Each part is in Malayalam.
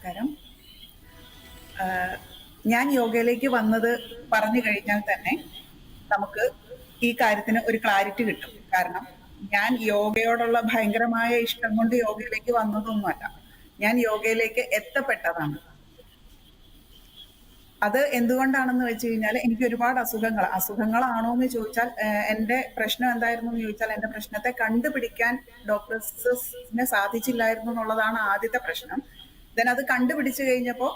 നമസ്കാരം. ഞാൻ യോഗയിലേക്ക് വന്നത് പറഞ്ഞു കഴിഞ്ഞാൽ തന്നെ നമുക്ക് ഈ കാര്യത്തിന് ഒരു ക്ലാരിറ്റി കിട്ടും. കാരണം ഞാൻ യോഗയോടുള്ള ഭയങ്കരമായ ഇഷ്ടം കൊണ്ട് യോഗയിലേക്ക് വന്നതൊന്നുമല്ല. ഞാൻ യോഗയിലേക്ക് എത്തപ്പെട്ടതാണ്. അത് എന്തുകൊണ്ടാണെന്ന് വെച്ച് കഴിഞ്ഞാൽ എനിക്ക് ഒരുപാട് അസുഖങ്ങളാണോ എന്ന് ചോദിച്ചാൽ എന്റെ പ്രശ്നം എന്തായിരുന്നു എന്ന് ചോദിച്ചാൽ എന്റെ പ്രശ്നത്തെ കണ്ടുപിടിക്കാൻ ഡോക്ടേഴ്സിന് സാധിച്ചില്ലായിരുന്നു എന്നുള്ളതാണ് ആദ്യത്തെ പ്രശ്നം. ദെൻ അത് കണ്ടുപിടിച്ചു കഴിഞ്ഞപ്പോൾ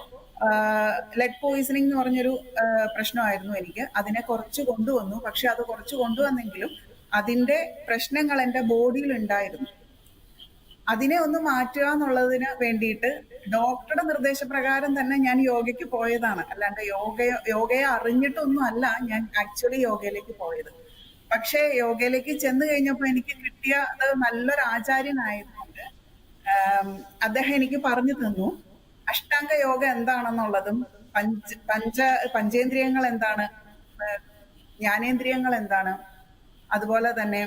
ലെഡ് പോയിസണിങ് എന്ന് പറഞ്ഞൊരു പ്രശ്നമായിരുന്നു എനിക്ക്. അതിനെ കുറച്ച് കൊണ്ടുവന്നു. പക്ഷെ അത് കുറച്ച് കൊണ്ടുവന്നെങ്കിലും അതിന്റെ പ്രശ്നങ്ങൾ എന്റെ ബോഡിയിൽ ഉണ്ടായിരുന്നു. അതിനെ ഒന്ന് മാറ്റുക എന്നുള്ളതിന് വേണ്ടിയിട്ട് ഡോക്ടറുടെ നിർദ്ദേശപ്രകാരം തന്നെ ഞാൻ യോഗയ്ക്ക് പോയതാണ്. അല്ലാണ്ട് യോഗയെ അറിഞ്ഞിട്ടൊന്നും അല്ല ഞാൻ ആക്ച്വലി യോഗയിലേക്ക് പോയത്. പക്ഷേ യോഗയിലേക്ക് ചെന്ന് കഴിഞ്ഞപ്പോൾ എനിക്ക് കിട്ടിയത് നല്ലൊരു ആചാര്യനായതുകൊണ്ട് അദ്ദേഹം എനിക്ക് പറഞ്ഞു തന്നു അഷ്ടാംഗ യോഗ എന്താണെന്നുള്ളതും പഞ്ചേന്ദ്രിയങ്ങൾ എന്താണ്, ജ്ഞാനേന്ദ്രിയങ്ങൾ എന്താണ്, അതുപോലെ തന്നെ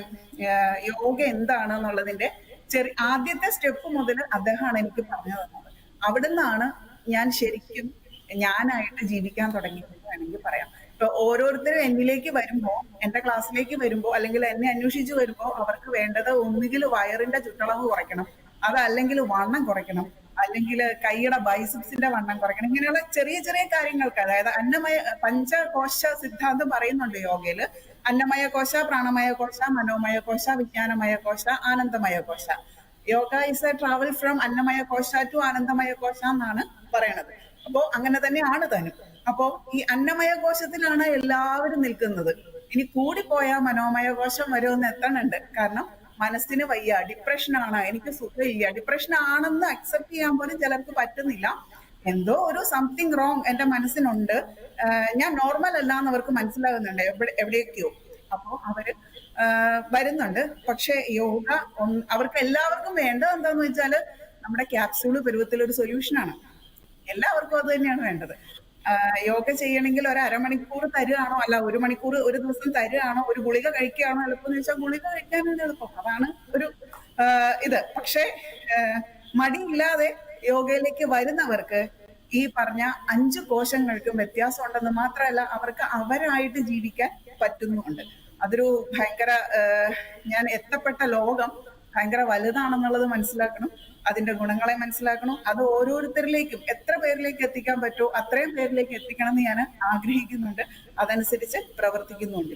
യോഗ എന്താണ് എന്നുള്ളതിന്റെ ആദ്യത്തെ സ്റ്റെപ്പ് മുതൽ അദ്ദേഹമാണ് എനിക്ക് പറഞ്ഞു തന്നത്. അവിടുന്നാണ് ഞാൻ ശരിക്കും ഞാനായിട്ട് ജീവിക്കാൻ തുടങ്ങിയത് വേണമെങ്കിൽ പറയാം. ഇപ്പൊ ഓരോരുത്തരും എന്നിലേക്ക് വരുമ്പോ, എന്റെ ക്ലാസ്സിലേക്ക് വരുമ്പോ, അല്ലെങ്കിൽ എന്നെ അന്വേഷിച്ച് വരുമ്പോ അവർക്ക് വേണ്ടത് ഒന്നുകിൽ വയറിന്റെ ചുറ്റളവ് കുറയ്ക്കണം, അതല്ലെങ്കിൽ വണ്ണം കുറയ്ക്കണം, അല്ലെങ്കിൽ കൈയുടെ ബൈസപ്സിന്റെ വണ്ണം കുറയ്ക്കണം. ഇങ്ങനെയുള്ള ചെറിയ ചെറിയ കാര്യങ്ങൾക്ക്, അതായത് പഞ്ചകോശ സിദ്ധാന്തം പറയുന്നുണ്ട് യോഗയില്. അന്നമയ കോശ, പ്രാണമയ കോശ, മനോമയ കോശ, വിജ്ഞാനമയ കോശ, ആനന്ദമയ കോശ. Yoga is a travel from അന്നമയ കോശ ടു ആനന്ദമയ കോശ എന്നാണ് പറയണത്. അപ്പോ അങ്ങനെ തന്നെയാണ് താനും. അപ്പോ ഈ അന്നമയ കോശത്തിലാണ് എല്ലാവരും നിൽക്കുന്നത്. ഇനി കൂടിപ്പോയാൽ മനോമയ കോശം വരെ ഒന്ന് എത്തണുണ്ട്. കാരണം മനസ്സിന് വയ്യ, ഡിപ്രഷനാണ്, എനിക്ക് സുഖമില്ല, ഡിപ്രഷൻ ആണെന്ന് അക്സെപ്റ്റ് ചെയ്യാൻ പോലും ചിലർക്ക് പറ്റുന്നില്ല. എന്തോ ഒരു സംതിങ് റോങ് എന്റെ മനസ്സിനുണ്ട്, ഞാൻ നോർമൽ അല്ല എന്ന് അവർക്ക് മനസ്സിലാകുന്നുണ്ട് എവിടെയൊക്കെയോ. അപ്പോ അവര് വരുന്നുണ്ട്. പക്ഷെ യോഗ അവർക്ക് എല്ലാവർക്കും വേണ്ടത് എന്താന്ന് വെച്ചാല് നമ്മുടെ ക്യാപ്സ്യൂള് പരുവത്തിലൊരു സൊല്യൂഷനാണ്. എല്ലാവർക്കും അത് തന്നെയാണ് വേണ്ടത്. യോഗ ചെയ്യണമെങ്കിൽ ഒരു അരമണിക്കൂർ തരുകയാണോ, അല്ല 1 മണിക്കൂർ ഒരു ദിവസം തരുകയാണോ, ഒരു ഗുളിക കഴിക്കുകയാണോ എളുപ്പം എന്ന് വെച്ചാൽ ഗുളിക കഴിക്കാനാണ് എളുപ്പം. അതാണ് ഒരു ഇത്. പക്ഷെ മടിയില്ലാതെ യോഗയിലേക്ക് വരുന്നവർക്ക് ഈ പറഞ്ഞ 5 കോശങ്ങൾക്കും വ്യത്യാസം ഉണ്ടെന്ന് മാത്രമല്ല അവർക്ക് അവരായിട്ട് ജീവിക്കാൻ പറ്റുന്നുമുണ്ട്. അതൊരു ഭയങ്കര ഞാൻ എത്തപ്പെട്ട ലോകം ഭയങ്കര വലുതാണെന്നുള്ളത് മനസ്സിലാക്കണം. അതിന്റെ ഗുണങ്ങളെ മനസ്സിലാക്കണം. അത് ഓരോരുത്തരിലേക്കും എത്ര പേരിലേക്ക് എത്തിക്കാൻ പറ്റുമോ അത്രയും പേരിലേക്ക് എത്തിക്കണം എന്ന് ഞാൻ ആഗ്രഹിക്കുന്നുണ്ട്. അതനുസരിച്ച് പ്രവർത്തിക്കുന്നുണ്ട്.